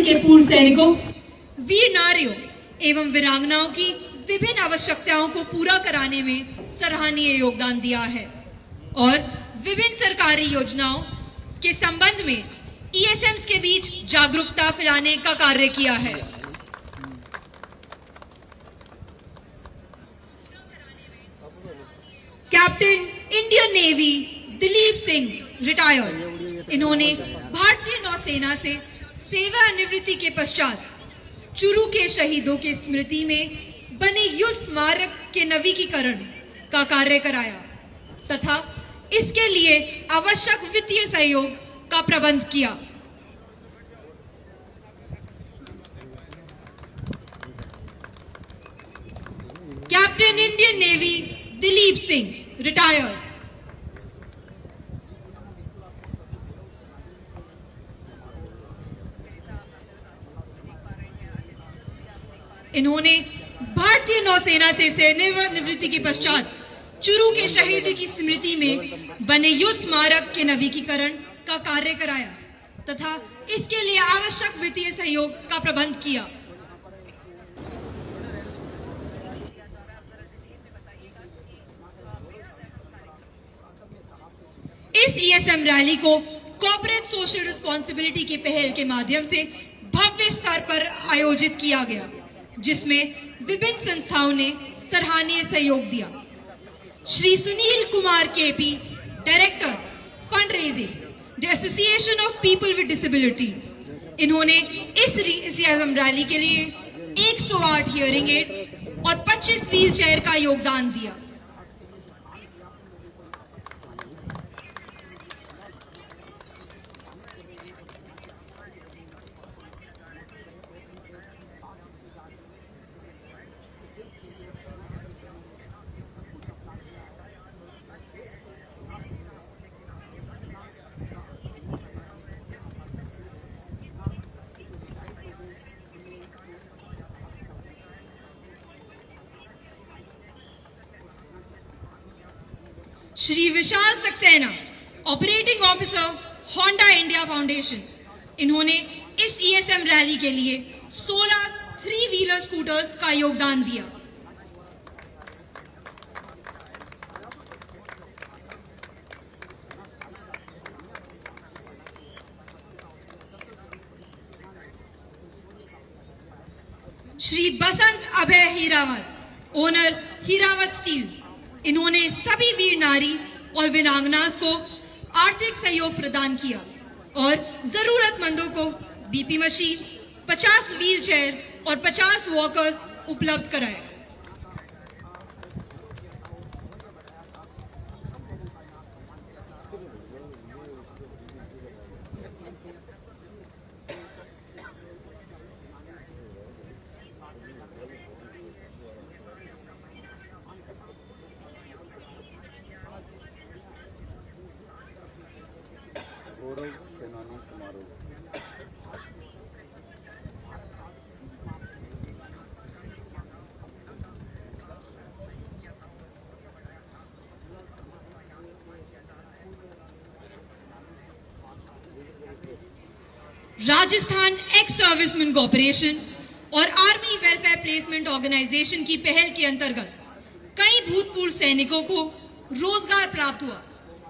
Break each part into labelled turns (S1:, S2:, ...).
S1: के पूर्व सैनिकों, वीर नारियों एवं वीरांगनाओं की विभिन्न आवश्यकताओं को पूरा कराने में सराहनीय योगदान दिया है और विभिन्न सरकारी योजनाओं के संबंध में ईएसएम्स के बीच जागरूकता फैलाने का कार्य किया है। Captain Indian navy Dilip Singh retired, इन्होंने भारतीय नौसेना से सेवानिवृत्ति के पश्चात चुरू के शहीदों के स्मृति में बने युद्ध स्मारक के नवीनीकरण का कार्य कराया तथा इसके लिए आवश्यक वित्तीय सहयोग का प्रबंध किया। Captain Indian navy Dilip Singh retired, इन्होंने भारतीय नौसेना से सेवानिवृत्ति के पश्चात चुरू के शहीद की स्मृति में बने युद्ध स्मारक के नवीनीकरण का कार्य कराया तथा इसके लिए आवश्यक वित्तीय सहयोग का प्रबंध किया। इस ईएसएम रैली को कॉर्पोरेट सोशल रिस्पांसिबिलिटी की पहल के माध्यम से भव्य स्तर पर आयोजित किया गया, जिसमें विभिन्न संस्थाओं ने सराहनीय सहयोग दिया। Shri Sunil Kumar KP, director fund raising, the association of people with disability, इन्होंने इस ईएसएम रैली के लिए 108 हियरिंग एड और 25 व्हील चेयर का योगदान दिया। Shri Vishal Saxena, operating officer, Honda India Foundation, इन्होंने इस ईएसएम रैली के लिए 16 3 व्हीलर स्कूटर्स का योगदान दिया। श्री बसंत अभय हीरावत, ओनर हीरावत स्टील्स, इन्होंने सभी वीर नारी और वीरांगनाओं को आर्थिक सहयोग प्रदान किया और जरूरतमंदों को बीपी मशीन, 50 व्हील चेयर और 50 वॉकर्स उपलब्ध कराए।
S2: सेनानी समारोह।
S1: राजस्थान एक्स सर्विसमैन कॉर्पोरेशन और आर्मी वेलफेयर प्लेसमेंट ऑर्गेनाइजेशन की पहल के अंतर्गत कई भूतपूर्व सैनिकों को रोजगार प्राप्त हुआ,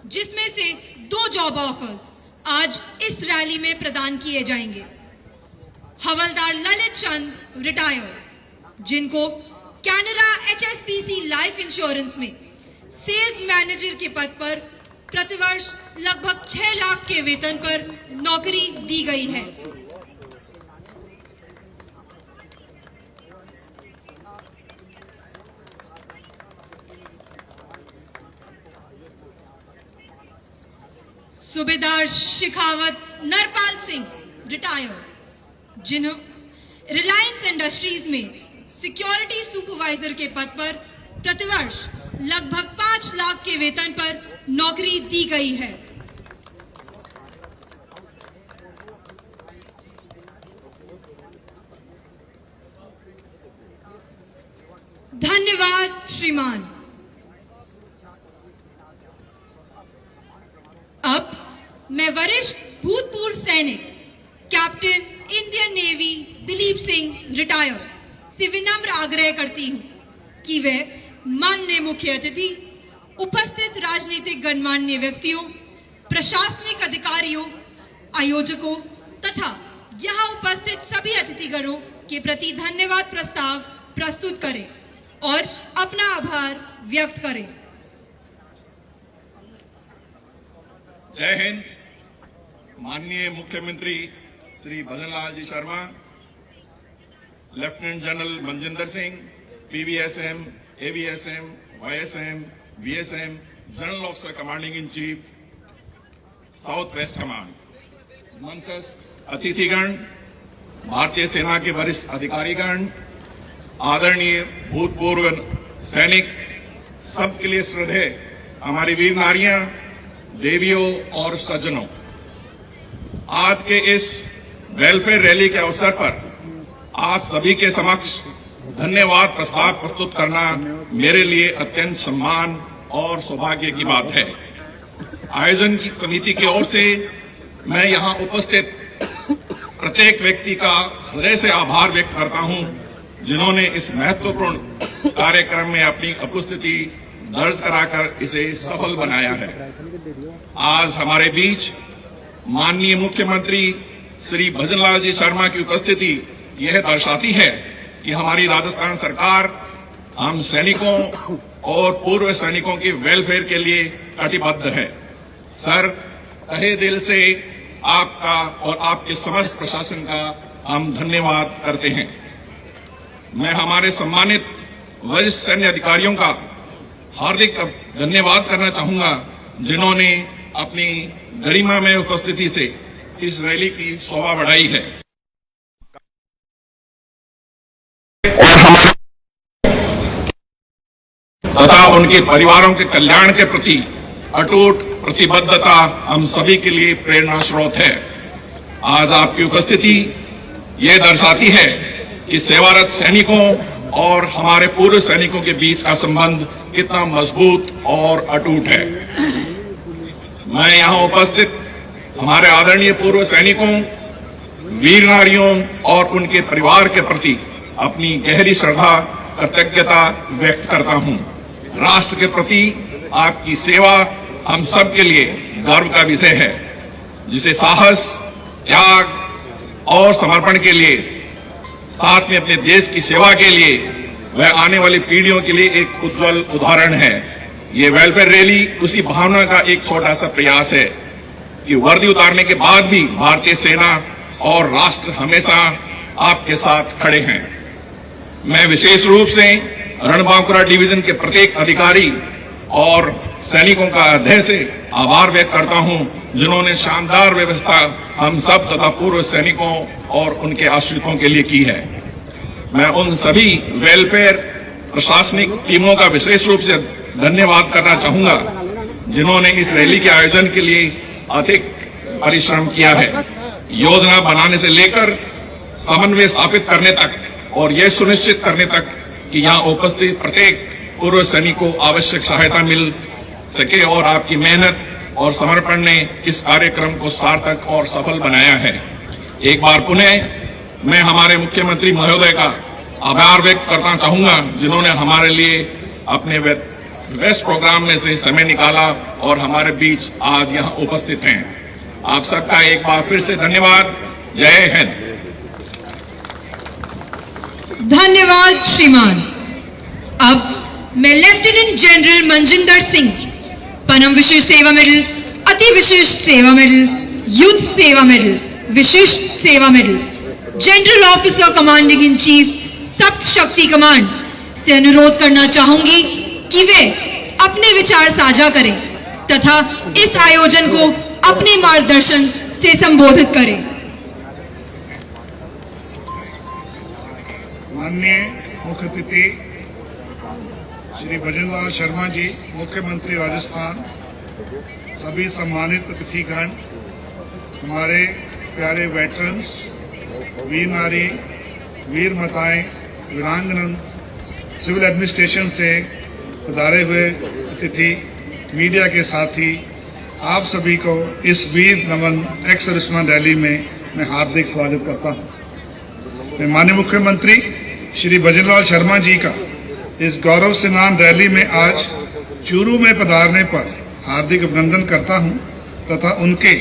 S1: जिसमें से 2 जॉब ऑफर्स आज इस रैली में प्रदान किए जाएंगे। हवलदार ललित चंद रिटायर्ड, जिनको कैनरा HSBC लाइफ इंश्योरेंस में सेल्स मैनेजर के पद पर प्रतिवर्ष लगभग 6 लाख के वेतन पर नौकरी दी गई है। सूबेदार शिखावत नरपाल सिंह रिटायर्ड, जिन्हों रिलायंस इंडस्ट्रीज में सिक्योरिटी सुपरवाइजर के पद पर प्रतिवर्ष लगभग 5 लाख के वेतन पर नौकरी दी गई है। धन्यवाद श्रीमान। अब मैं वरिष्ठ भूतपूर्व सैनिक captain Indian navy Dilip Singh retired से विनम्र आग्रह करती हूं कि वे माननीय मुख्य अतिथि, उपस्थित राजनीतिक गणमान्य व्यक्तियों, प्रशासनिक अधिकारियों, आयोजकों तथा यहां उपस्थित सभी अतिथिगणों के प्रति धन्यवाद प्रस्ताव प्रस्तुत करें और अपना आभार व्यक्त करें।
S3: जय हिंद। माननीय मुख्यमंत्री Shri Bhajan Lal ji Sharma, lieutenant general Manjinder Singh, PVSM, AVSM, YSM, BSM, general officer commanding in chief, south west command, मंचस्थ अतिथिगण, भारतीय सेना के वरिष्ठ अधिकारीगण, आदरणीय भूतपूर्व सैनिक, सबके लिए श्रद्धेय हमारी वीर नारियां, देवियों और सज्जनों, आज के इस वेलफेयर रैली के अवसर पर आप सभी के समक्ष धन्यवाद प्रस्ताव प्रस्तुत करना मेरे लिए अत्यंत सम्मान और सौभाग्य की बात है। आयोजन की समिति की ओर से मैं यहां उपस्थित प्रत्येक व्यक्ति का हृदय से आभार व्यक्त करता हूं, जिन्होंने इस महत्वपूर्ण कार्यक्रम में अपनी उपस्थिति दर्ज कराकर इसे सफल बनाया है। आज हमारे बीच माननीय मुख्यमंत्री श्री भजन लाल जी शर्मा की उपस्थिति यह दर्शाती है कि हमारी राजस्थान सरकार हम सैनिकों और पूर्व सैनिकों के वेलफेयर के लिए कटिबद्ध है। सर, तहे दिल से आपका और आपके समस्त प्रशासन का हम धन्यवाद करते हैं। मैं हमारे सम्मानित वरिष्ठ सैन्य अधिकारियों का हार्दिक धन्यवाद करना चाहूंगा, जिन्होंने अपनी गरिमामय उपस्थिति से इस रैली की शोभा बढ़ाई है और हमारे तथा उनके परिवारों के कल्याण के प्रति अटूट प्रतिबद्धता हम सभी के लिए प्रेरणा स्रोत है। आज आपकी उपस्थिति यह दर्शाती है कि सेवारत सैनिकों और हमारे पूर्व सैनिकों के बीच का संबंध कितना मजबूत और अटूट है। मैं यहां उपस्थित हमारे आदरणीय पूर्व सैनिकों, वीर नारियों और उनके परिवार के प्रति अपनी गहरी श्रद्धा, कृतज्ञता व्यक्त करता हूं। राष्ट्र के प्रति आपकी सेवा हम सब के लिए गर्व का विषय है, जिसे साहस, त्याग और समर्पण के लिए, साथ में अपने देश की सेवा के लिए वह आने वाली पीढ़ियों के लिए एक उज्जवल उदाहरण है। ये वेलफेयर रैली उसी भावना का एक छोटा सा प्रयास है कि वर्दी उतारने के बाद भी भारतीय सेना और राष्ट्र हमेशा आपके साथ खड़े हैं। मैं विशेष रूप से रणबांकुरा डिवीजन के प्रत्येक अधिकारी और सैनिकों का हृदय से आभार व्यक्त करता हूं, जिन्होंने शानदार व्यवस्था हम सब तथा पूर्व सैनिकों और उनके आश्रितों के लिए की है। मैं उन सभी वेलफेयर प्रशासनिक टीमों का विशेष रूप से धन्यवाद करना चाहूंगा, जिन्होंने इस रैली के आयोजन के लिए अधिक परिश्रम किया है। योजना बनाने से लेकर समन्वय स्थापित करने तक और यह सुनिश्चित करने तक कि यहां उपस्थित प्रत्येक पूर्व सैनिक को आवश्यक सहायता मिल सके, और आपकी मेहनत और समर्पण ने इस कार्यक्रम को सार्थक और सफल बनाया है। एक बार पुनः मैं हमारे मुख्यमंत्री महोदय का आभार व्यक्त करना चाहूंगा, जिन्होंने हमारे लिए अपने बेस्ट प्रोग्राम में से समय निकाला और हमारे बीच आज यहां उपस्थित हैं। आप सबका एक बार फिर से धन्यवाद। जय हिंद।
S1: धन्यवाद श्रीमान। अब मैं लेफ्टिनेंट जनरल मनजिंदर सिंह, परम विशिष्ट सेवा मेडल, अति विशिष्ट सेवा मेडल, युद्ध सेवा मेडल, विशिष्ट सेवा medal, general officer commanding in chief, सप्त शक्ति कमांड से अनुरोध करना चाहूंगी कि वे अपने विचार साझा करें तथा इस आयोजन को अपने मार्गदर्शन से संबोधित करें।
S4: माननीय मुख्य अतिथि श्री भजन लाल शर्मा जी, मुख्यमंत्री राजस्थान, सभी सम्मानित अतिथिगण, हमारे प्यारे वेटरन्स, वीर नारी, वीर माताएं, वीरांगनाएं, सिविल एडमिनिस्ट्रेशन से पधारे हुए अतिथि, मीडिया के साथी, आप सभी को इस वीर नमन एक्स सर्विसमैन रैली में मैं हार्दिक स्वागत करता हूं। मैं माननीय मुख्यमंत्री श्री भजनलाल शर्मा जी का इस गौरव स्नान रैली में आज चूरू में पधारने पर हार्दिक अभिनंदन करता हूं तथा उनके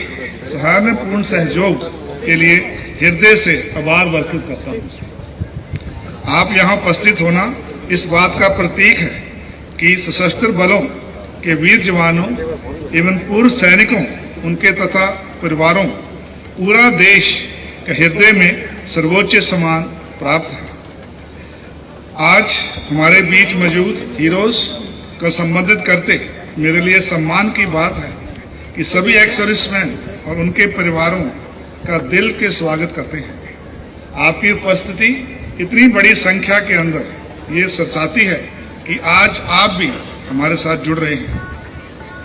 S4: सहानुभूतिपूर्ण सहयोग के लिए हृदय से आभार व्यक्त करता हूं। आप यहां उपस्थित होना इस बात का प्रतीक है कि सशस्त्र बलों के वीर जवानों एवं पूर्व सैनिकों उनके तथा परिवारों पूरा देश के हृदय में सर्वोच्च सम्मान प्राप्त है। आज हमारे बीच मौजूद हीरोज को संबोधित करते मेरे लिए सम्मान की बात है कि सभी एक्स सर्विसमैन और उनके परिवारों का दिल के स्वागत करते हैं। आपकी उपस्थिति इतनी बड़ी संख्या के अंदर ये दर्शाती है कि आज आप भी हमारे साथ जुड़ रहे हैं।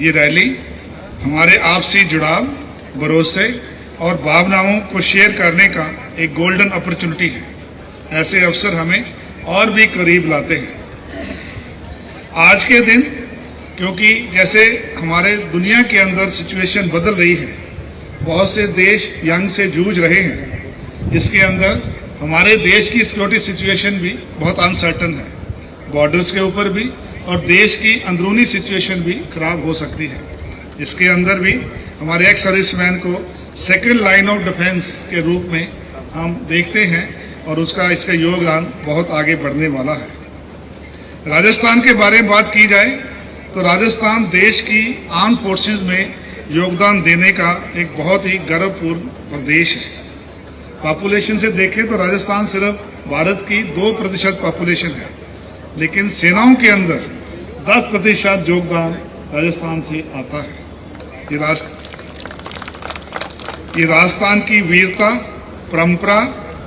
S4: ये रैली हमारे आपसी जुड़ाव, भरोसे और भावनाओं को शेयर करने का एक गोल्डन अपॉर्चुनिटी है। ऐसे अवसर हमें और भी करीब लाते हैं। आज के दिन क्योंकि जैसे हमारे दुनिया के अंदर सिचुएशन बदल रही है, बहुत से देश जंग से जूझ रहे हैं, इसके अंदर हमारे देश की सिक्योरिटी सिचुएशन भी बहुत अनसर्टन है। बॉर्डर्स के ऊपर भी और देश की अंदरूनी सिचुएशन भी खराब हो सकती है। इसके अंदर भी हमारे एक्स सर्विसमैन को सेकंड लाइन ऑफ डिफेंस के रूप में हम देखते हैं और इसका योगदान बहुत आगे बढ़ने वाला है। राजस्थान के बारे में बात की जाए तो राजस्थान देश की आर्म फोर्सेस में योगदान देने का एक बहुत ही गर्वपूर्ण प्रदेश है। पॉपुलेशन से देखें तो राजस्थान सिर्फ भारत की 2% पॉपुलेशन है, लेकिन सेनाओं के अंदर 10% योगदान राजस्थान से आता है। ये राजस्थान की वीरता, परंपरा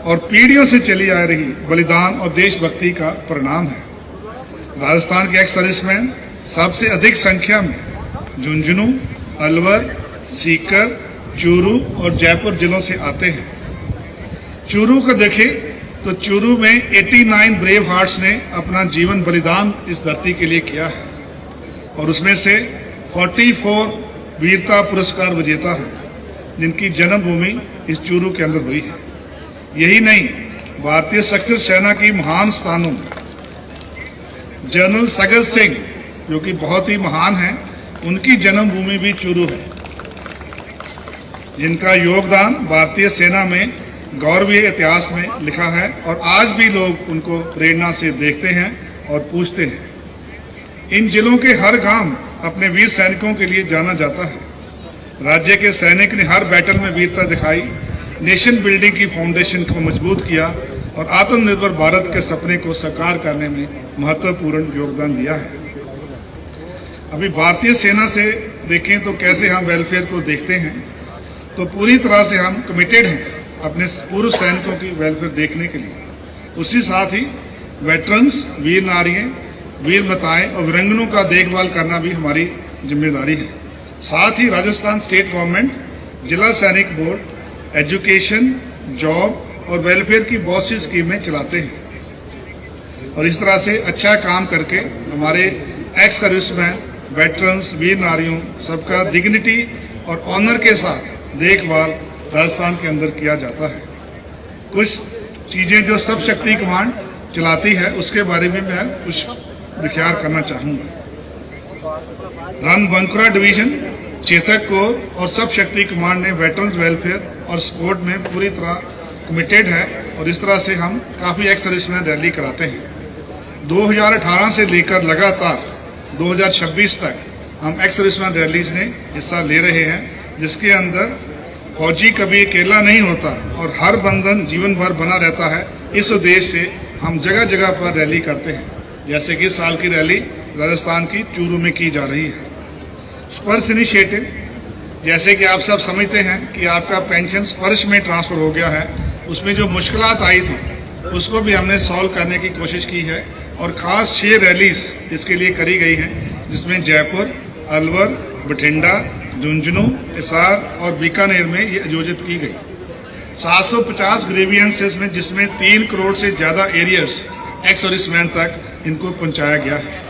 S4: और पीढ़ियों से चली आ रही बलिदान और देशभक्ति का परिणाम है। राजस्थान के एक्स सर्विसमैन सबसे अधिक संख्या में झुंझुनू, अलवर, सीकर, चूरू और जयपुर जिलों से आते हैं। चूरू को देखें तो चूरू में 89 ब्रेव हार्ट्स ने अपना जीवन बलिदान इस धरती के लिए किया है और उसमें से 44 वीरता पुरस्कार विजेता हैं, जिनकी जन्मभूमि इस चूरू के अंदर हुई है। यही नहीं, भारतीय सशस्त्र सेना की महान स्थानों में जनरल सगत सिंह, जो कि बहुत ही महान हैं, उनकी जन्मभूमि भी चूरू है, जिनका योगदान भारतीय सेना में गौरवीय इतिहास में लिखा है और आज भी लोग उनको प्रेरणा से देखते हैं और पूछते हैं। इन जिलों के हर गांव अपने वीर सैनिकों के लिए जाना जाता है। राज्य के सैनिक ने हर बैटल में वीरता दिखाई, नेशन बिल्डिंग की फाउंडेशन को मजबूत किया और आत्मनिर्भर भारत के सपने को साकार करने में महत्वपूर्ण योगदान दिया है। अभी भारतीय सेना से देखें तो कैसे हम वेलफेयर को देखते हैं, तो पूरी तरह से हम कमिटेड हैं अपने पूर्व सैनिकों की वेलफेयर देखने के लिए। उसी साथ ही वेटरन्स, वीर नारियां, वीर माताएं और वीरांगनाओं का देखभाल करना भी हमारी जिम्मेदारी है। साथ ही राजस्थान स्टेट गवर्नमेंट जिला सैनिक बोर्ड एजुकेशन, जॉब और वेलफेयर की बहुत सी स्कीमें चलाते हैं और इस तरह से अच्छा काम करके हमारे एक्स सर्विसमैन, वेटरन्स, वीर नारियों सबका डिग्निटी और ऑनर के साथ देखभाल राजस्थान के अंदर किया जाता है। कुछ चीजें जो सब शक्ति कमांड चलाती है उसके बारे में मैं कुछ विचार करना चाहूंगा। रणबंकुरा डिवीजन, चेतक कोर और सब शक्ति कमांड ने वेटरन्स वेलफेयर और सपोर्ट में पूरी तरह कमिटेड है और इस तरह से हम काफी एक्स सर्विसमैन रैली कराते हैं। 2018 से लेकर लगातार 2026 तक हम एक्स सर्विसमैन रैलीज ने हिस्सा ले रहे हैं, जिसके अंदर फौजी कभी अकेला नहीं होता और हर बंधन जीवन भर बना रहता है। इस उद्देश्य से हम जगह जगह पर रैली करते हैं, जैसे कि साल की रैली राजस्थान की चूरू में की जा रही है। स्पर्श इनिशिएटिव, जैसे कि आप सब समझते हैं कि आपका पेंशन स्पर्श में ट्रांसफर हो गया है, उसमें जो मुश्किलात आई थी उसको भी हमने सॉल्व करने की कोशिश की है और खास 6 रैलीज इसके लिए करी गई हैं, जिसमें जयपुर, अलवर, बठिंडा, झुंझुनू, हिसार और बीकानेर में ये आयोजित की गई। 750 ग्रीवियंसेस में, जिसमें 3 करोड़ से ज्यादा एरियर्स एक्स सर्विसमैन तक इनको पहुंचाया गया है।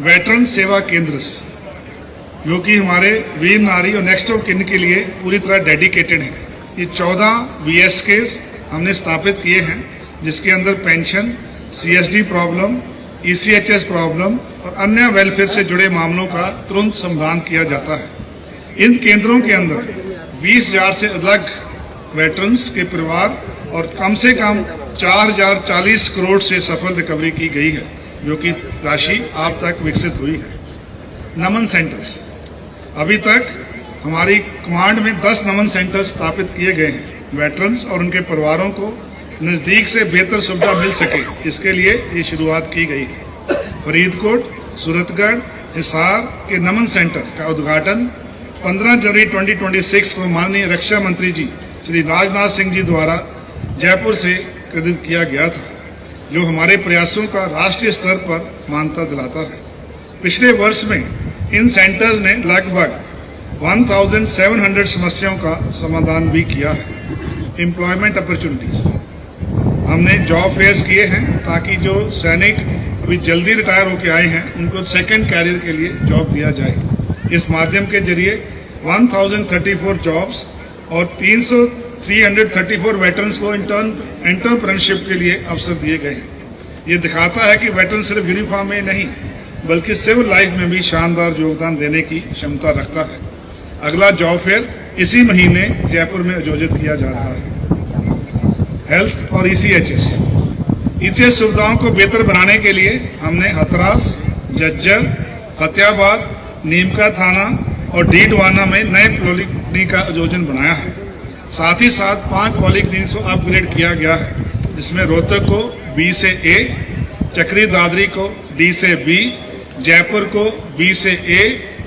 S4: वेटरन सेवा केंद्र, जो कि हमारे वीर नारी और नेक्स्ट ऑफ किन के लिए पूरी तरह डेडिकेटेड है। ये 14 VSKs हमने स्थापित किए हैं, जिसके अंदर pension, CSD problem, ECHS problem और अन्य वेलफेयर से जुड़े मामलों का तुरंत समाधान किया जाता है। इन केंद्रों के अंदर 20,000 से अधिक वेटरन्स के परिवार और कम से कम 4,040 करोड़ से सफल रिकवरी की गई है, जो कि राशि आप तक विकसित हुई है। नमन सेंटर्स, अभी तक हमारी कमांड में 10 नमन सेंटर स्थापित किए गए हैं। वेटरन्स और उनके परिवारों को नजदीक से बेहतर सुविधा मिल सके, इसके लिए ये शुरुआत की गई है। फरीदकोट, सूरतगढ़, हिसार के नमन सेंटर का उद्घाटन 15 जनवरी 2026 को माननीय रक्षा मंत्री जी श्री राजनाथ सिंह जी द्वारा जयपुर से कृत किया गया था, जो हमारे प्रयासों का राष्ट्रीय स्तर पर मान्यता दिलाता है। पिछले वर्ष में इन सेंटर्स ने लगभग 1700 समस्याओं का समाधान भी किया है। एम्प्लॉयमेंट अपॉर्चुनिटीज, हमने जॉब फेयर्स किए हैं ताकि जो सैनिक अभी जल्दी रिटायर होकर आए हैं उनको सेकंड कैरियर के लिए जॉब दिया जाए। इस माध्यम के जरिए 1034 जॉब्स और 334 वेटरन्स को एंटरप्रेन्योरशिप के लिए अवसर दिए गए हैं। ये दिखाता है कि वेटरन सिर्फ यूनिफॉर्म में नहीं बल्कि सिविल लाइफ में भी शानदार योगदान देने की क्षमता रखता है। अगला जॉब फेयर इसी महीने जयपुर में आयोजित किया जा रहा है। हेल्थ और ECHS सुविधाओं को बेहतर बनाने के लिए हमने हथरास, झज्जर, फतेहाबाद, नीमका थाना और डीडवाना में नए पॉलिक्लिनिक का आयोजन बनाया है। साथ ही साथ 5 पॉलिक्लिनिक को अपग्रेड किया गया है, जिसमें रोहतक को B से A, चक्री दादरी को D से B, जयपुर को B से A,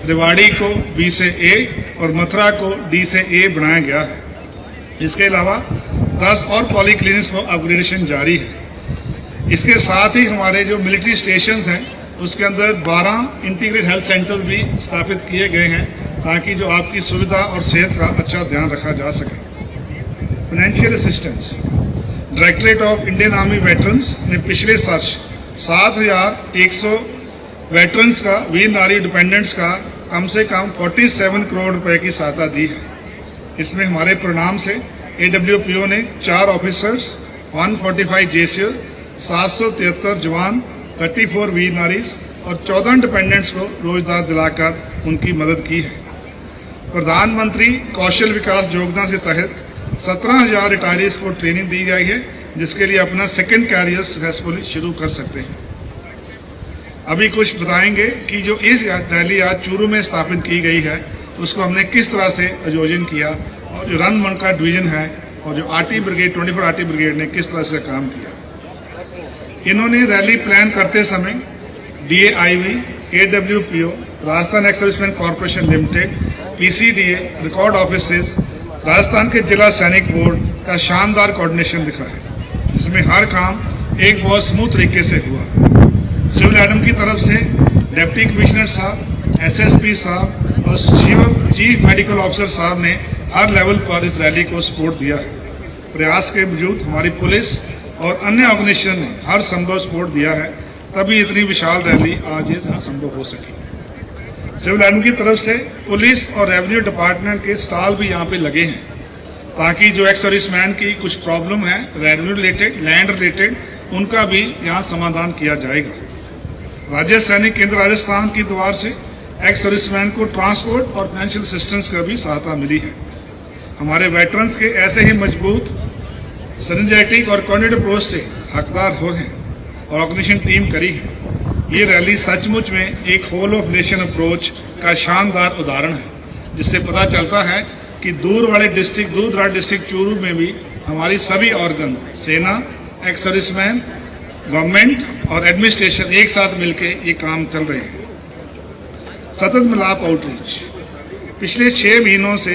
S4: रेवाड़ी को B से A और मथुरा को D से A बनाया गया है। इसके अलावा 10 और पॉलिक्लिनिक्स को अपग्रेडेशन जारी है। इसके साथ ही हमारे जो मिलिट्री स्टेशंस हैं उसके अंदर 12 इंटीग्रेटेड हेल्थ सेंटर्स भी स्थापित किए गए हैं, ताकि जो आपकी सुविधा और सेहत का अच्छा ध्यान रखा जा सके। Financial assistance, directorate of Indian army veterans ने पिछले वर्ष 7,100 वेटरन्स का, वीर नारी डिपेंडेंट्स का कम से कम 47 करोड़ रुपए की सहायता दी है। इसमें हमारे परिणाम से AWPO ने 4 ऑफिसर्स, 145 JCO, 773 जवान, 34 वीर नारीज और 14 डिपेंडेंट्स को रोजगार दिलाकर उनकी मदद की है। प्रधानमंत्री कौशल विकास योजना के तहत 17,000 रिटायरीज को ट्रेनिंग दी गई है, जिसके लिए अपना सेकंड कैरियर सक्सेसफुली शुरू कर सकते हैं। अभी कुछ बताएंगे कि जो इस रैली आज चूरू में स्थापित की गई है उसको हमने किस तरह से आयोजन किया, और जो रंगमंच का डिवीजन है और जो RT ब्रिगेड 24 RT ब्रिगेड ने किस तरह से काम किया। इन्होंने रैली प्लान करते समय DAIV, AWPO, Rajasthan ex serviceman corporation limited, PCDA, record offices, Rajasthan के जिला सैनिक बोर्ड का शानदार कोऑर्डिनेशन दिखा है, जिसमें हर काम एक बहुत स्मूथ तरीके से हुआ। सिविल एडम की तरफ से डिप्टी कमिश्नर साहब, SSP साहब और चीफ मेडिकल ऑफिसर साहब ने हर लेवल पर इस रैली को सपोर्ट दिया है। प्रयास के बावजूद हमारी पुलिस और अन्य ऑर्गेनाइजेशन ने हर संभव सपोर्ट दिया है, तभी इतनी विशाल रैली आज ये संभव हो सकी। सिविल एडम की तरफ से पुलिस और रेवेन्यू डिपार्टमेंट के स्टॉल भी यहाँ पे लगे हैं, ताकि जो एक्स सर्विसमैन की कुछ प्रॉब्लम है रेवेन्यू रिलेटेड, लैंड रिलेटेड, उनका भी यहाँ समाधान किया जाएगा। राज्य सैनिक केंद्र राजस्थान की द्वार से एक्स सर्विसमैन को ट्रांसपोर्ट और फाइनेंशियल असिस्टेंस का भी सहायता मिली है। हमारे वेटरन्स के ऐसे ही मजबूत, सिनर्जेटिक और कोऑर्डिनेटेड अप्रोच से हकदार हो हैं और ऑर्गेनाइजेशन टीम करी है। ये रैली सचमुच में एक होल ऑफ नेशन अप्रोच का शानदार उदाहरण है, जिससे पता चलता है कि दूर दराज डिस्ट्रिक्ट चूरू में भी हमारी सभी ऑर्गन, सेना, एक्स सर्विसमैन, गवर्नमेंट और एडमिनिस्ट्रेशन एक साथ मिलकर ये काम चल रहे हैं। सतत मिलाप आउटरीच, पिछले 6 महीनों से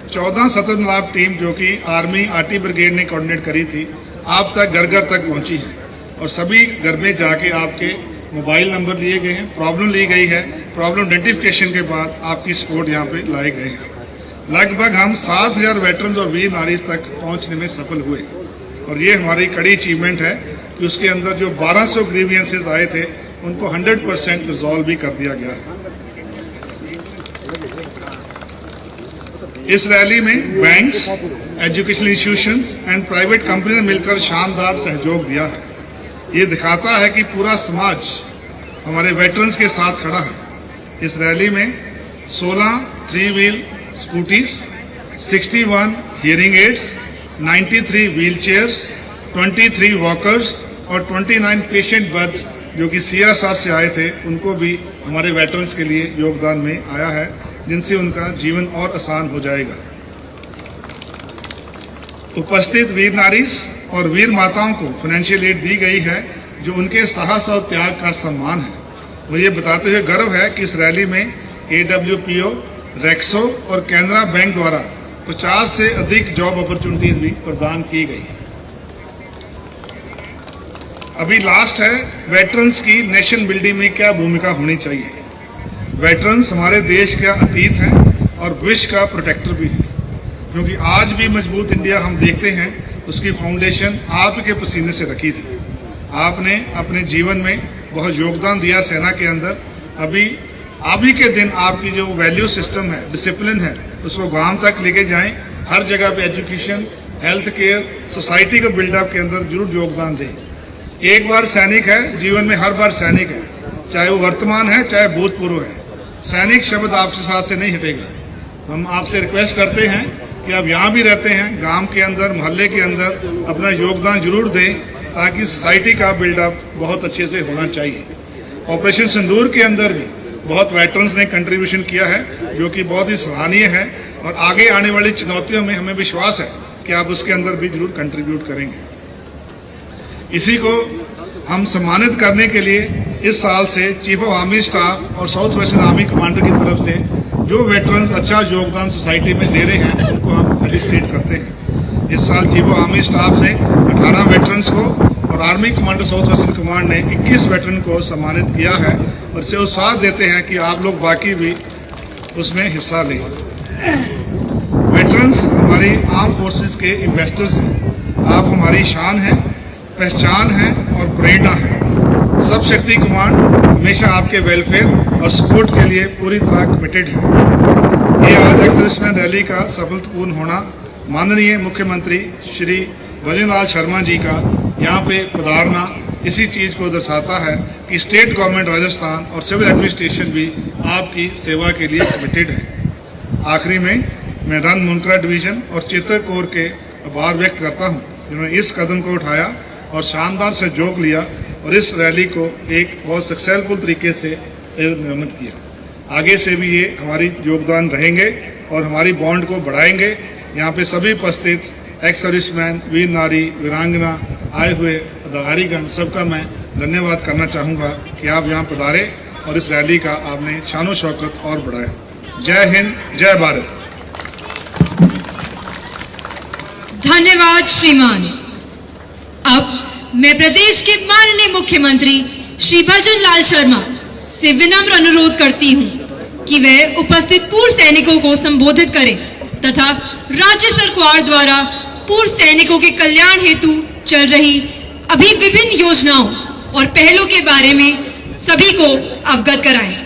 S4: 14 सतत मिलाप टीम जो कि आर्मी RT ब्रिगेड ने कोऑर्डिनेट करी थी, आप तक घर घर तक पहुंची है और सभी घर में जाके आपके मोबाइल नंबर लिए गए हैं, प्रॉब्लम ली गई है, प्रॉब्लम आइडेंटिफिकेशन के बाद आपकी सपोर्ट यहाँ पे लाए गए हैं। लगभग हम 7,000 वेटरन्स और वीर नारीज तक पहुंचने में सफल हुए और ये हमारी कड़ी अचीवमेंट है कि उसके अंदर जो 1200 ग्रीवियंसेस आए थे उनको 100% रिजॉल्व भी कर दिया गया है। इस रैली में banks, educational institutions and private company ने मिलकर शानदार सहयोग दिया है। ये दिखाता है कि पूरा समाज हमारे वेटरन्स के साथ खड़ा है। इस रैली में 16 3 wheel scooties, 61 hearing aids, 93 wheel chairs, 23 walkers और 29 पेशेंट बर्ड्स जो कि CSR से आए थे, उनको भी हमारे वेटरन्स के लिए योगदान में आया है, जिनसे उनका जीवन और आसान हो जाएगा। उपस्थित वीर नारीज और वीर माताओं को फाइनेंशियल एड दी गई है, जो उनके साहस और त्याग का सम्मान है। मुझे ये बताते हुए गर्व है कि इस रैली में AWPO, रेक्सो और कैनरा बैंक द्वारा 50 से अधिक जॉब अपॉर्चुनिटीज भी प्रदान की गई। अभी लास्ट है, वेटरन्स की नेशन बिल्डिंग में क्या भूमिका होनी चाहिए। वेटरन्स हमारे देश का अतीत है और विश्व का प्रोटेक्टर भी है, क्योंकि आज भी मजबूत इंडिया हम देखते हैं, उसकी फाउंडेशन आपके पसीने से रखी थी। आपने अपने जीवन में बहुत योगदान दिया सेना के अंदर। अभी के दिन आपकी जो वैल्यू सिस्टम है, डिसिप्लिन है, उसको गांव तक लेके जाएं। हर जगह पे एजुकेशन, हेल्थ केयर, सोसाइटी को बिल्डअप के अंदर जरूर योगदान दें। एक बार सैनिक है, जीवन में हर बार सैनिक है, चाहे वो वर्तमान है चाहे भूतपूर्व है। सैनिक शब्द आपके साथ से नहीं हटेगा। हम आपसे रिक्वेस्ट करते हैं कि आप यहाँ भी रहते हैं, गांव के अंदर, मोहल्ले के अंदर अपना योगदान जरूर दें, ताकि सोसाइटी का बिल्डअप बहुत अच्छे से होना चाहिए। ऑपरेशन सिंदूर के अंदर भी बहुत वेटरन्स ने कंट्रीब्यूशन किया है, जो कि बहुत ही सराहनीय है, और आगे आने वाली चुनौतियों में हमें विश्वास है कि आप उसके अंदर भी जरूर कंट्रीब्यूट करेंगे। इसी को हम सम्मानित करने के लिए इस साल से चीफ ऑफ आर्मी स्टाफ और साउथ वेस्टर्न आर्मी कमांडर की तरफ से जो वेटरन्स अच्छा योगदान सोसाइटी में दे रहे हैं, उनको हम फेलिसिटेट करते हैं। इस साल चीफ ऑफ आर्मी स्टाफ ने 18 वेटरन्स को और army commander south western command ने 21 वेटरन को सम्मानित किया है, और इससे उत्साह देते हैं कि आप लोग बाकी भी उसमें हिस्सा लें। वेटरन्स हमारी आर्म फोर्सेस के इन्वेस्टर्स हैं। आप हमारी शान हैं, पहचान है और प्रेरणा है। सब शक्ति कमांड हमेशा आपके वेलफेयर और सपोर्ट के लिए पूरी तरह कमिटेड है। ये आज एक्स-सर्विसमैन रैली का सफलतापूर्ण होना माननीय मुख्यमंत्री श्री भजनलाल शर्मा जी का यहाँ पे पधारना इसी चीज को दर्शाता है कि स्टेट गवर्नमेंट राजस्थान और सिविल एडमिनिस्ट्रेशन भी आपकी सेवा के लिए कमिटेड है। आखिरी में मैं रन मुनकरा डिवीजन और चित्तर कोर के आभार व्यक्त करता हूँ, जिन्होंने इस कदम को उठाया और शानदार सहयोग लिया और इस रैली को एक बहुत सक्सेसफुल तरीके से निर्मित किया। आगे से भी ये हमारी योगदान रहेंगे और हमारी बॉन्ड को बढ़ाएंगे। यहाँ पे सभी उपस्थित एक्स सर्विसमैन, वीर नारी, वीरांगना, आए हुए अधिकारीगण, सबका मैं धन्यवाद करना चाहूँगा कि आप यहाँ पधारे और इस रैली का आपने शानो शौकत और बढ़ाया। जय हिंद, जय भारत।
S1: धन्यवाद श्रीमान। अब मैं प्रदेश के माननीय मुख्यमंत्री श्री भजनलाल शर्मा से विनम्र अनुरोध करती हूं कि वे उपस्थित पूर्व सैनिकों को संबोधित करें तथा राज्य सरकार द्वारा पूर्व सैनिकों के कल्याण हेतु चल रही अभी विभिन्न योजनाओं और पहलों के बारे में सभी को अवगत कराएं।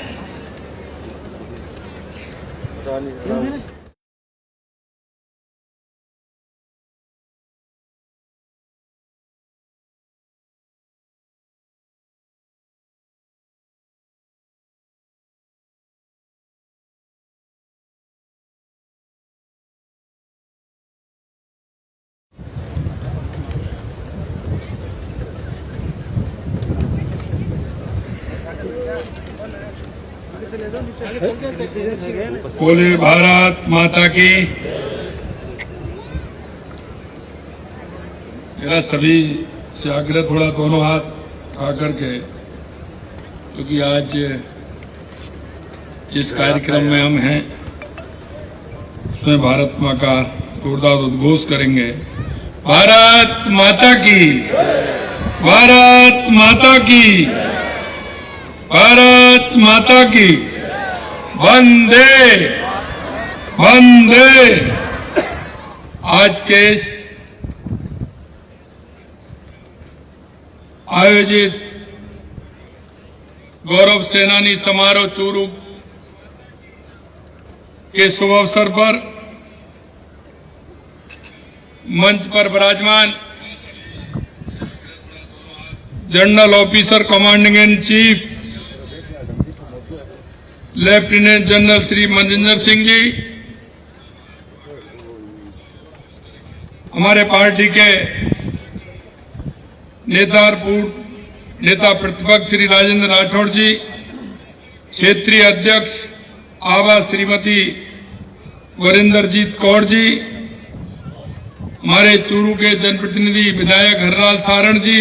S5: बोले भारत माता की। मेरा सभी से आग्रह, थोड़ा दोनों हाथ उठा करके, क्योंकि आज जिस कार्यक्रम में हम हैं उसमें भारत माँ का जोरदार उद्घोष करेंगे। भारत माता की, भारत माता की, भारत माता की, वंदे वंदे। आज के इस आयोजित गौरव सेनानी समारोह चूरू के शुभ अवसर पर मंच पर विराजमान general officer commanding in chief lieutenant general Shri Manjinder Singh ji, हमारे पार्टी के नेता प्रतिपक्ष श्री राजेंद्र राठौड़ जी, क्षेत्रीय अध्यक्ष आभा श्रीमती वरिंदरजीत कौर जी, हमारे चूरू के जनप्रतिनिधि विधायक हरलाल सारण जी,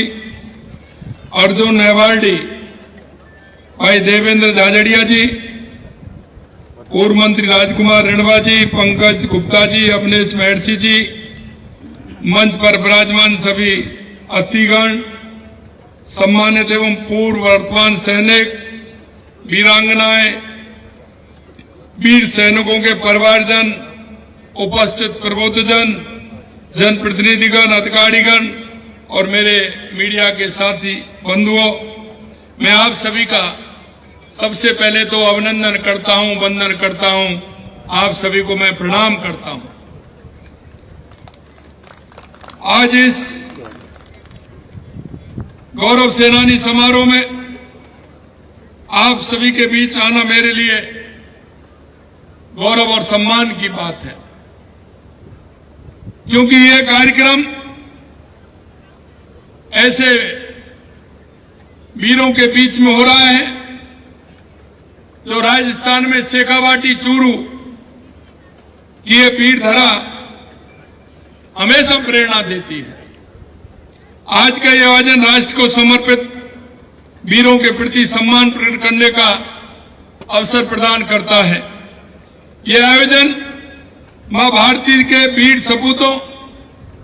S5: अर्जुन नेवार्डी, भाई देवेंद्र झाझड़िया जी, पूर्व मंत्री राजकुमार रेणवा जी, पंकज गुप्ता जी, अवनेश महर्षि जी, मंच पर विराजमान सभी अतिथिगण, सम्मानित एवं पूर्व वर्तमान सैनिक, वीरांगनाएं, वीर सैनिकों के परिवारजन, उपस्थित प्रबुद्धजन, जनप्रतिनिधिगण, अधिकारीगण और मेरे मीडिया के साथी बंधुओं, मैं आप सभी का सबसे पहले तो अभिनंदन करता हूं, वंदन करता हूं। आप सभी को मैं प्रणाम करता हूं। आज इस गौरव सेनानी समारोह में आप सभी के बीच आना मेरे लिए गौरव और सम्मान की बात है, क्योंकि यह कार्यक्रम ऐसे वीरों के बीच में हो रहा है जो राजस्थान में शेखावाटी चूरू की ये पीर धरा हमेशा प्रेरणा देती है। आज का यह आयोजन राष्ट्र को समर्पित वीरों के प्रति सम्मान प्रकट करने का अवसर प्रदान करता है। यह आयोजन मां भारती के वीर सपूतों,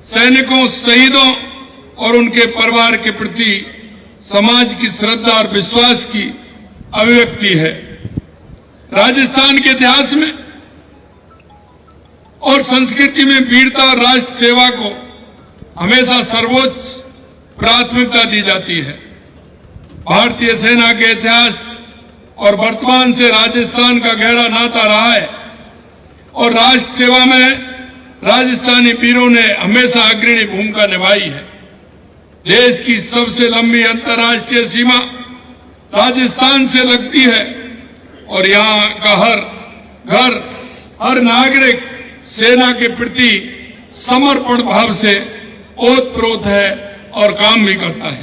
S5: सैनिकों, शहीदों और उनके परिवार के प्रति समाज की श्रद्धा और विश्वास की अभिव्यक्ति है। राजस्थान के इतिहास में और संस्कृति में वीरता और राष्ट्र सेवा को हमेशा सर्वोच्च प्राथमिकता दी जाती है। भारतीय सेना के इतिहास और वर्तमान से राजस्थान का गहरा नाता रहा है और राष्ट्र सेवा में राजस्थानी वीरों ने हमेशा अग्रणी भूमिका निभाई है। देश की सबसे लंबी अंतर्राष्ट्रीय सीमा राजस्थान से लगती है और यहां का हर घर, हर नागरिक सेना के प्रति समर्पण भाव से ओतप्रोत है और काम भी करता है।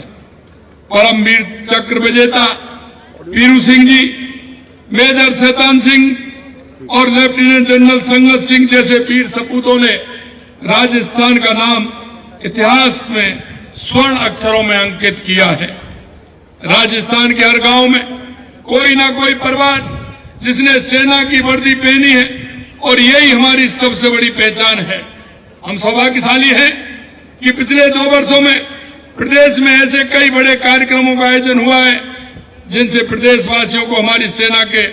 S5: परमवीर चक्र विजेता पीरू सिंह जी, मेजर शैतान सिंह और लेफ्टिनेंट जनरल संगत सिंह जैसे वीर सपूतों ने राजस्थान का नाम इतिहास में स्वर्ण अक्षरों में अंकित किया है। राजस्थान के हर गांव में कोई ना कोई परिवार जिसने सेना की वर्दी पहनी है और यही हमारी सबसे बड़ी पहचान है। हम सौभाग्यशाली हैं कि पिछले 2 वर्षों में प्रदेश में ऐसे कई बड़े कार्यक्रमों का आयोजन हुआ है जिनसे प्रदेशवासियों को हमारी सेना के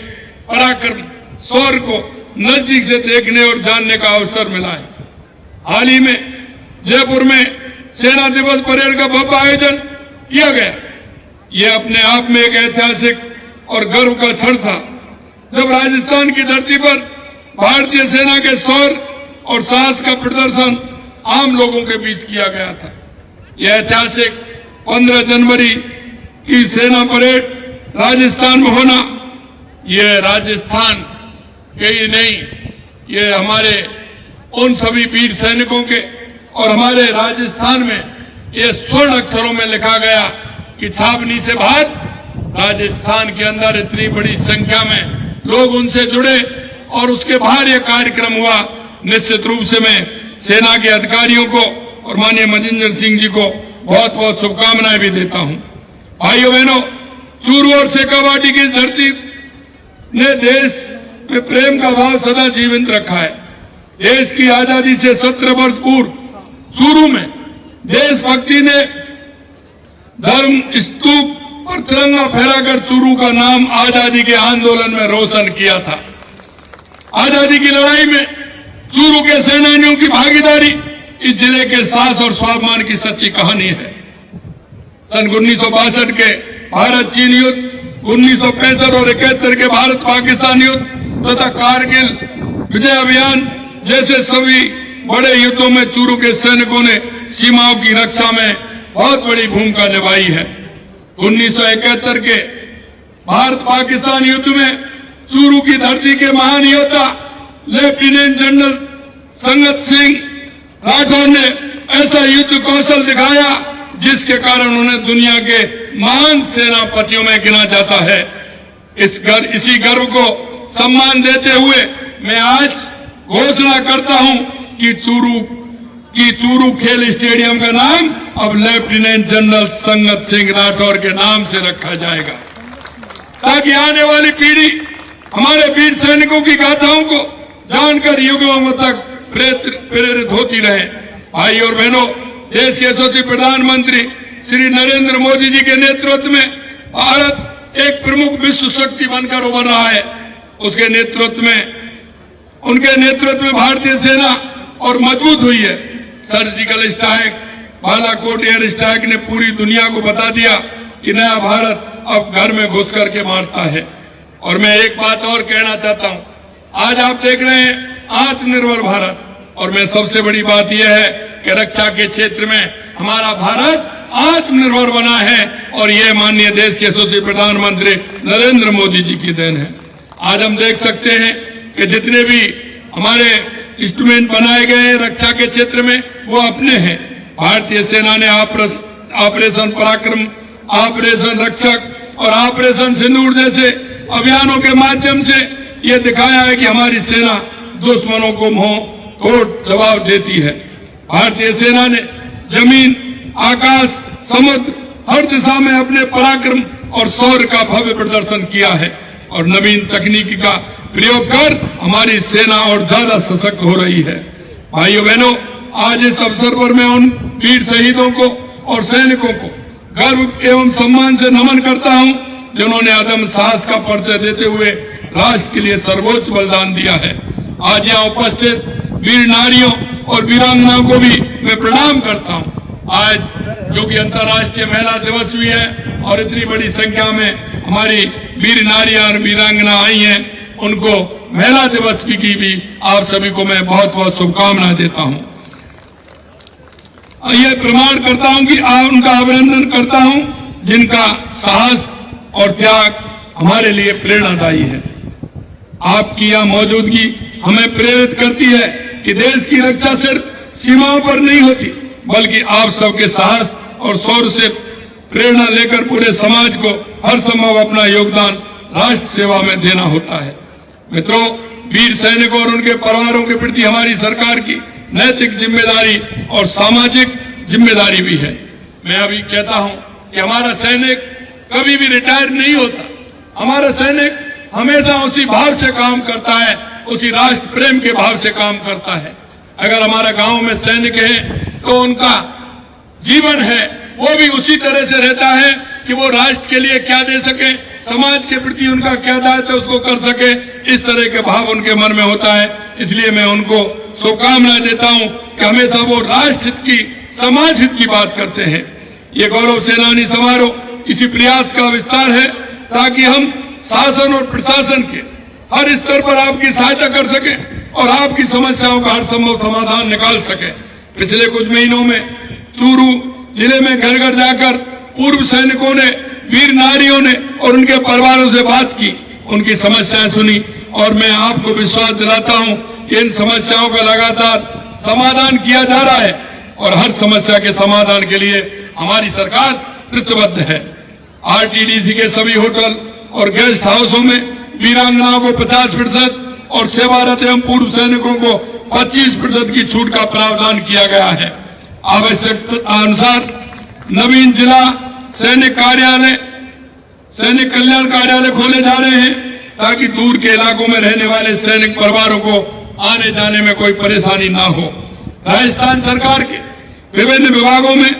S5: पराक्रम, शौर्य को नजदीक से देखने और जानने का अवसर मिला है। हाल ही में जयपुर में सेना दिवस परेड का भव्य आयोजन किया गया। यह अपने आप में एक ऐतिहासिक और गर्व का क्षण था जब राजस्थान की धरती पर भारतीय सेना के शौर्य और साहस का प्रदर्शन आम लोगों के बीच किया गया था। यह ऐतिहासिक 15 जनवरी की सेना परेड राजस्थान में होना, यह राजस्थान के ही नहीं, यह हमारे उन सभी वीर सैनिकों के और हमारे राजस्थान में यह स्वर्ण अक्षरों में लिखा गया कि छावनी से बाहर राजस्थान के अंदर इतनी बड़ी संख्या में लोग उनसे जुड़े और उसके बाहर यह कार्यक्रम हुआ। निश्चित रूप से मैं सेना के अधिकारियों को और माननीय मनजिंदर सिंह जी को बहुत बहुत शुभकामनाएं भी देता हूं। भाइयों बहनों, चूरू और शेखावाटी की धरती ने देश में प्रेम का भाव सदा जीवित रखा है। देश की आजादी से 17 वर्ष पूर्व चूरू में देशभक्ति ने धर्म स्तूप और तिरंगा फहराकर चूरू का नाम आजादी के आंदोलन में रोशन किया था। आजादी की लड़ाई में चूरू के सेनानियों की भागीदारी इस जिले के साहस और स्वाभिमान की सच्ची कहानी है। सन 1962 के भारत चीन युद्ध, 1965 और 71 के भारत पाकिस्तान युद्ध तथा कारगिल विजय अभियान जैसे सभी बड़े युद्धों में चूरू के सैनिकों ने सीमाओं की रक्षा में बहुत बड़ी भूमिका निभाई है। 1971 के भारत पाकिस्तान युद्ध में चूरू की धरती के महान योद्धा लेफ्टिनेंट जनरल संगत सिंह राठौर ने ऐसा युद्ध कौशल दिखाया जिसके कारण उन्हें दुनिया के महान सेनापतियों में गिना जाता है। इसी गर्व को सम्मान देते हुए मैं आज घोषणा करता हूं कि चूरू खेल स्टेडियम का नाम अब लेफ्टिनेंट जनरल संगत सिंह राठौर के नाम से रखा जाएगा, ताकि आने वाली पीढ़ी हमारे वीर सैनिकों की गाथाओं को जानकर युगों तक प्रेरित होती रहे। भाई और बहनों, देश के यशस्वी प्रधानमंत्री श्री नरेंद्र मोदी जी के नेतृत्व में भारत एक प्रमुख विश्व शक्ति बनकर उभर रहा है। उनके नेतृत्व में भारतीय सेना और मजबूत हुई है। Surgical strike, Balakot air strike ने पूरी दुनिया को बता दिया कि नया भारत अब घर में घुस करके मारता है। और मैं एक बात और कहना चाहता हूं, आज आप देख रहे हैं आत्मनिर्भर भारत, और मैं सबसे बड़ी बात यह है कि रक्षा के क्षेत्र में हमारा भारत आत्मनिर्भर बना है, और यह माननीय देश के यशस्वी प्रधानमंत्री नरेंद्र मोदी जी की देन है। आज हम देख सकते हैं कि जितने भी हमारे इंस्ट्रूमेंट बनाए गए हैं रक्षा के क्षेत्र में वो अपने हैं। भारतीय सेना ने ऑपरेशन पराक्रम, ऑपरेशन रक्षक और ऑपरेशन सिंदूर जैसे अभियानों के माध्यम से ये दिखाया है कि हमारी सेना दुश्मनों को मुंह तोड़ जवाब देती है। भारतीय सेना ने जमीन, आकाश, समुद्र हर दिशा में अपने पराक्रम और शौर्य का भव्य प्रदर्शन किया है, और नवीन तकनीकी का प्रयोग कर हमारी सेना और ज्यादा सशक्त हो रही है। भाइयों बहनों, आज इस अवसर पर मैं उन वीर शहीदों को और सैनिकों को गर्व एवं सम्मान से नमन करता हूं जिन्होंने अदम्य साहस का परिचय देते हुए राष्ट्र के लिए सर्वोच्च बलिदान दिया है। आज यहाँ उपस्थित वीर नारियों और वीरांगनाओं को भी मैं प्रणाम करता हूं। आज जो कि अंतर्राष्ट्रीय महिला दिवस भी है और इतनी बड़ी संख्या में हमारी वीर नारियां और वीरांगना आई हैं, उनको महिला दिवस की भी आप सभी को मैं बहुत बहुत शुभकामनाएं देता हूं। यह प्रमाण करता हूं कि उनका अभिनंदन करता हूं जिनका साहस और त्याग हमारे लिए प्रेरणादायी है। आपकी यह मौजूदगी हमें प्रेरित करती है कि देश की रक्षा सिर्फ सीमाओं पर नहीं होती, बल्कि आप सबके साहस और शौर्य से प्रेरणा लेकर पूरे समाज को हर संभव अपना योगदान राष्ट्र सेवा में देना होता है। मित्रों, वीर सैनिकों और उनके परिवारों के प्रति हमारी सरकार की नैतिक जिम्मेदारी और सामाजिक जिम्मेदारी भी है। मैं अभी कहता हूं कि हमारा सैनिक कभी भी रिटायर नहीं होता। हमारा सैनिक हमेशा उसी भाव से काम करता है, उसी राष्ट्र प्रेम के भाव से काम करता है। अगर हमारा गांव में सैनिक है तो उनका जीवन है वो भी उसी तरह से रहता है कि वो राष्ट्र के लिए क्या दे सके, समाज के प्रति उनका क्या दायित्व है उसको कर सके, इस तरह के भाव उनके मन में होता है। इसलिए मैं उनको शुभकामनाएं देता हूं कि हमेशा वो राष्ट्र हित की, समाज हित की बात करते हैं। ये गौरव सेनानी समारोह इसी प्रयास का विस्तार है ताकि हम शासन और प्रशासन के हर स्तर पर आपकी सहायता कर सके और आपकी समस्याओं का हर संभव समाधान निकाल सके। पिछले कुछ महीनों में चूरू जिले में घर घर जाकर पूर्व सैनिकों ने, वीर नारियों ने और उनके परिवारों से बात की, उनकी समस्याएं सुनी, और मैं आपको विश्वास दिलाता हूं कि इन समस्याओं का लगातार समाधान किया जा रहा है और हर समस्या के समाधान के लिए हमारी सरकार प्रतिबद्ध है। आरटीडीसी के सभी होटल और गेस्ट हाउसों में वीरांगनाओं को 50% और सेवारत एवं पूर्व सैनिकों को 25% की छूट का प्रावधान किया गया है। आवश्यकता अनुसार नवीन जिला सैनिक कार्यालय, सैनिक कल्याण कार्यालय खोले जा रहे हैं ताकि दूर के इलाकों में रहने वाले सैनिक परिवारों को आने जाने में कोई परेशानी ना हो। राजस्थान सरकार के विभिन्न विभागों में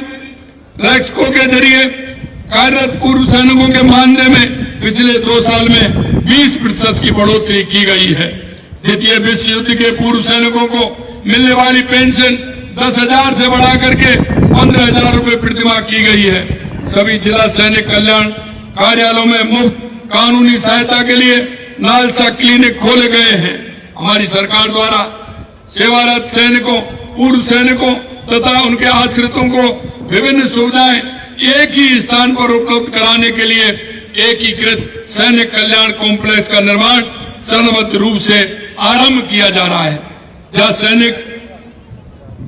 S5: रैक्सको के जरिए कार्यरत पूर्व सैनिकों के मानदेय में पिछले 2 साल में 20% की बढ़ोतरी की गई है। द्वितीय विश्व युद्ध के पूर्व सैनिकों को मिलने वाली पेंशन 10,000 से बढ़ा करके 15,000 रुपए प्रतिमाह की गई है। सभी जिला सैनिक कल्याण कार्यालयों में मुफ्त कानूनी सहायता के लिए नालसा क्लिनिक खोले गए हैं। हमारी सरकार द्वारा सेवारत सैनिकों, पूर्व सैनिकों तथा उनके आश्रितों को विभिन्न सुविधाएं एक ही स्थान पर उपलब्ध कराने के लिए एकीकृत सैनिक कल्याण कॉम्प्लेक्स का निर्माण चरणबद्ध रूप से आरंभ किया जा रहा है, जहां सैनिक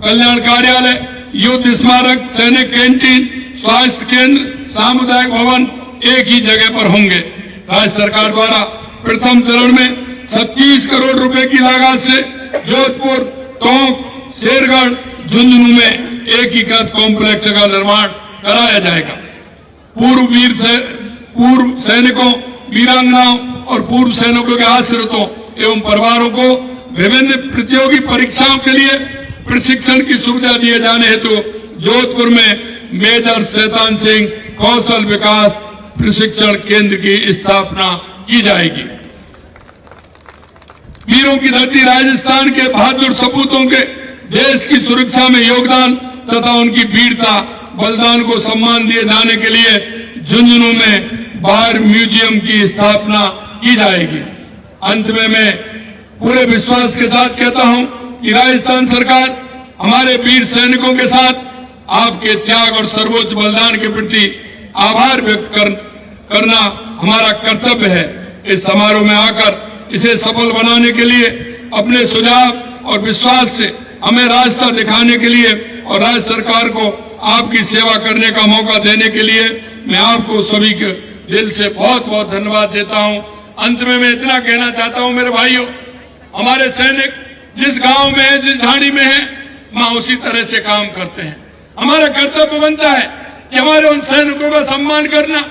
S5: कल्याण कार्यालय, युद्ध स्मारक, सैनिक कैंटीन, स्वास्थ्य केंद्र, सामुदायिक भवन एक ही जगह पर होंगे। राज्य सरकार द्वारा प्रथम चरण में 36 करोड़ रुपए की लागत से जोधपुर, टोंक, शेरगढ़, झुंझुनू में एकीकृत कॉम्प्लेक्स का निर्माण कराया जाएगा। पूर्व सैनिकों, वीरांगनाओं और पूर्व सैनिकों के आश्रितों एवं परिवारों को विभिन्न प्रतियोगी परीक्षाओं के लिए प्रशिक्षण की सुविधा दिए जाने हेतु जोधपुर में मेजर शैतान सिंह कौशल विकास प्रशिक्षण केंद्र की स्थापना की जाएगी। वीरों की धरती राजस्थान के बहादुर सपूतों के देश की सुरक्षा में योगदान तथा उनकी वीरता बलिदान को सम्मान दिए जाने के लिए झुंझुनू में वार म्यूजियम की स्थापना की जाएगी। अंत में मैं पूरे विश्वास के साथ कहता हूं कि राजस्थान सरकार हमारे वीर सैनिकों के साथ आपके त्याग और सर्वोच्च बलिदान के प्रति आभार व्यक्त करना हमारा कर्तव्य है। इस समारोह में आकर इसे सफल बनाने के लिए अपने सुझाव और विश्वास से हमें रास्ता दिखाने के लिए और राज्य सरकार को आपकी सेवा करने का मौका देने के लिए मैं आपको सभी के दिल से बहुत बहुत धन्यवाद देता हूं। अंत में मैं इतना कहना चाहता हूं मेरे भाइयों, हमारे सैनिक जिस गांव में है, जिस ढाणी में है, वहां उसी तरह से काम करते हैं। हमारा कर्तव्य बनता है कि हमारे उन सैनिकों का सम्मान करना,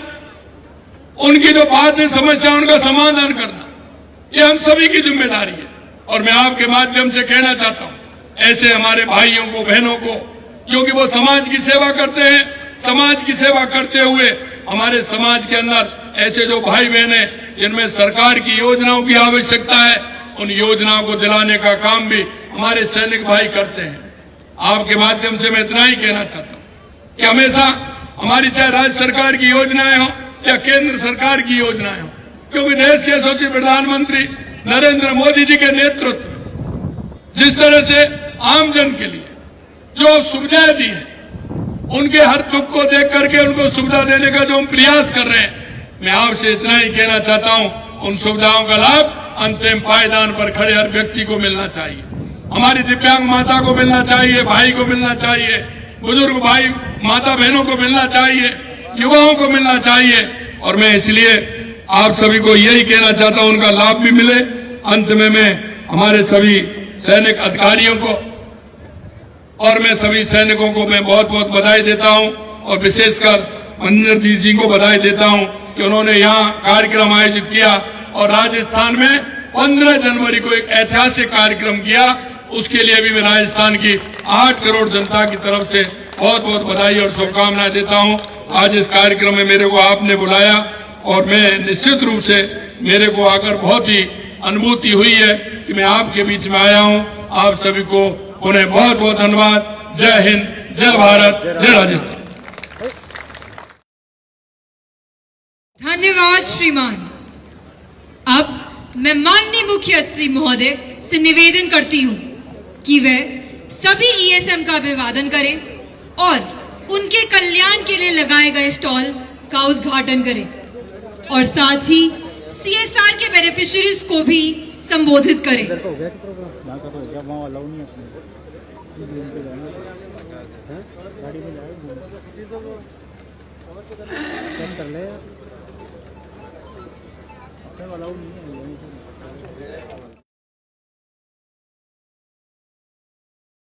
S5: उनकी जो बात है समस्या उनका समाधान करना, ये हम सभी की जिम्मेदारी है। और मैं आपके माध्यम से कहना चाहता हूं ऐसे हमारे भाइयों को, बहनों को, क्योंकि वो समाज की सेवा करते हैं, समाज की सेवा करते हुए हमारे समाज के अंदर ऐसे जो भाई बहन हैं जिनमें सरकार की योजनाओं की आवश्यकता है, उन योजनाओं को दिलाने का काम भी हमारे सैनिक भाई करते हैं। आपके माध्यम से मैं इतना ही कहना चाहता हूं कि हमेशा हमारी चाहे राज्य सरकार की योजनाएं हो या केंद्र सरकार की योजनाएं हो, क्योंकि देश के यशस्वी प्रधानमंत्री नरेंद्र मोदी जी के नेतृत्व में जिस तरह से आमजन के लिए जो सुविधाएं दी है, उनके हर दुख को देख करके उनको सुविधा देने का जो हम प्रयास कर रहे हैं, मैं आपसे इतना ही कहना चाहता हूं, उन सुविधाओं का लाभ अंतिम पायदान पर खड़े हर व्यक्ति को मिलना चाहिए। हमारी दिव्यांग माता को मिलना चाहिए, भाई को मिलना चाहिए, बुजुर्ग भाई माता बहनों को मिलना चाहिए, युवाओं को मिलना चाहिए। और मैं इसलिए आप सभी को यही कहना चाहता हूं उनका लाभ भी मिले। अंत में मैं हमारे सभी सैनिक अधिकारियों को और मैं सभी सैनिकों को मैं बहुत बहुत बधाई देता हूं और विशेषकर मंजर जी को बधाई देता हूं कि उन्होंने यहाँ कार्यक्रम आयोजित किया और राजस्थान में 15 जनवरी को एक ऐतिहासिक कार्यक्रम किया। उसके लिए भी मैं राजस्थान की 8 करोड़ जनता की तरफ से बहुत बहुत बधाई और शुभकामनाएं देता हूं। आज इस कार्यक्रम में मेरे को आपने बुलाया और मैं निश्चित रूप से मेरे को आकर बहुत ही अनुभूति हुई है कि मैं आपके बीच में आया हूं। आप सभी को उन्हें बहुत बहुत धन्यवाद। जय हिंद, जय भारत, जय राजस्थान।
S1: धन्यवाद श्रीमान। अब मैं माननीय मुख्य अतिथि महोदय से निवेदन करती हूं कि वे सभी ईएसएम का अभिवादन करें और उनके कल्याण के लिए लगाए गए स्टॉल्स का उद्घाटन करें और साथ ही सीएसआर के बेनिफिशियरीज को भी संबोधित करें।
S2: अलाउड नहीं है।